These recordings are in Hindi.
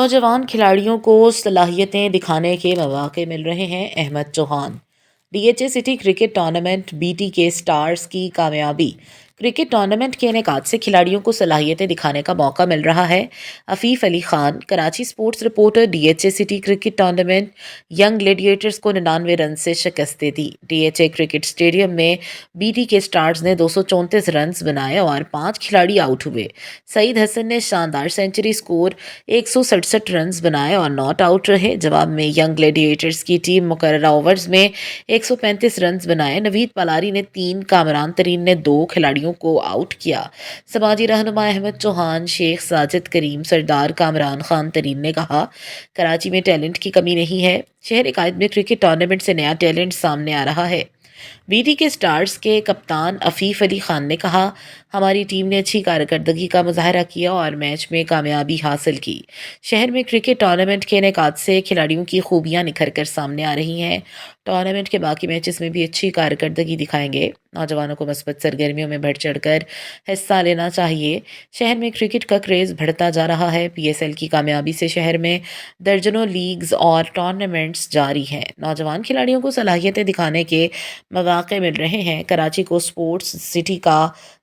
नौजवान खिलाड़ियों को सलाहियतें दिखाने के मौके मिल रहे हैं। Ahmed Chauhan. DHA city cricket tournament BT के स्टार्स की कामयाबी। क्रिकेट टूर्नामेंट के इनेकाद से खिलाड़ियों को सलाहियतें दिखाने का मौका मिल रहा है। Afif Ali Khan, Karachi sports reporter. DHA city cricket tournament young gladiators को 99 रन से शिकस्त दी। डीएचए क्रिकेट स्टेडियम में बीटी के स्टार्स ने 234 रन बनाए और 5 खिलाड़ी आउट हुए। सईद हसन ने शानदार सेंचुरी स्कोर 167 रन बनाए और नॉट आउट रहे। जवाब में यंग ग्लेडिएटर्स की टीम मुकर्ररा ओवर्स में 135 रन बनाए। नवीद पलारी ने 3, कामरान तरीन ने 2 खिलाड़ियों को आउट किया। समाजी रहनुमा अहमद चौहान, शेख साजिद करीम सरदार, कामरान खान तरीन ने कहा, कराची में टैलेंट की कमी नहीं है। शहर कायद में क्रिकेट टूर्नामेंट से नया टैलेंट सामने आ रहा है। बीटी के स्टार्स के कप्तान अफीफ अली खान ने कहा, हमारी टीम ने अच्छी कारकर्दगी का मुजाहरा किया और मैच में कामयाबी हासिल की। शहर में क्रिकेट टूर्नामेंट के इनेकाद से खिलाड़ियों की खूबियां निखर कर सामने आ रही हैं। टूर्नामेंट के बाकी मैचेस में भी अच्छी कारकर्दगी दिखाएंगे। नौजवानों को मस्बत सरगर्मियों में बढ़ चढ़कर हिस्सा लेना चाहिए। शहर में क्रिकेट का क्रेज़ बढ़ता जा रहा है। पीएसएल की कामयाबी से शहर में दर्जनों लीग्स और टूर्नामेंट्स जारी हैं। नौजवान खिलाड़ियों को सलाहियतें दिखाने के मौके मिल रहे हैं। कराची को स्पोर्ट्स सिटी का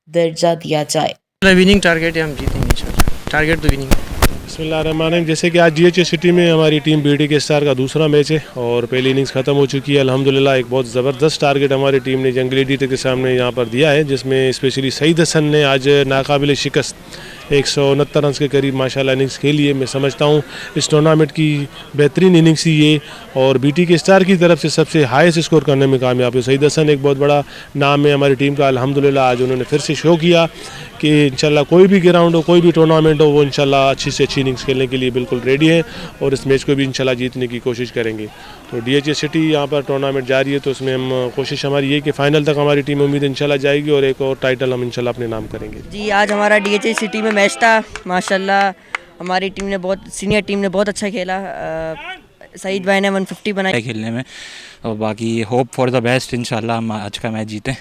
दर्जा दिया जाए। विनिंग टारगेट है, हम जीतेंगे इंशाल्लाह। टारगेट तो विनिंग है। बिस्मिल्लाहिर्रहमानिर्रहीम। जैसे कि आज डीएचए सिटी में हमारी टीम बीटी के स्टार का दूसरा मैच है और पहली इनिंग्स ख़त्म हो चुकी है। अल्हम्दुलिल्लाह एक बहुत ज़बरदस्त टारगेट हमारी टीम ने जंगली एडिटर के सामने यहाँ पर दिया है, जिसमें स्पेशली सईद हसन ने आज नाकाबिल शिकस्त 169 रन के करीब माशाल्लाह इनिंग्स खेली है। मैं समझता हूँ इस टूर्नामेंट की बेहतरीन इनिंग्स ही ये और बीटी के स्टार की तरफ से सबसे हाईएस्ट स्कोर करने में कामयाब है। सईद हसन एक बहुत बड़ा नाम है हमारी टीम का। अल्हम्दुलिल्लाह आज उन्होंने फिर से शो किया कि इंशाल्लाह कोई भी ग्राउंड हो, कोई भी टूर्नामेंट हो, वो इंशाल्लाह अच्छी से अच्छी इनिंग्स खेलने के लिए बिल्कुल रेडी है और इस मैच को भी इंशाल्लाह जीतने की कोशिश करेंगे। तो डीएचए सिटी यहाँ पर टूर्नामेंट जारी है, तो उसमें हम कोशिश हमारी ये कि फ़ाइनल तक हमारी टीम उम्मीद इंशाल्लाह जाएगी और एक और टाइटल हम इंशाल्लाह अपने नाम करेंगे। जी, आज हमारा डीएचए सिटी में मैच था। माशाल्लाह हमारी टीम ने सीनियर टीम ने बहुत अच्छा खेला। सईद भाई ने 150 बनाई खेलने में और बाकी होप फॉर द बेस्ट, इंशाल्लाह हम आज का मैच जीतें।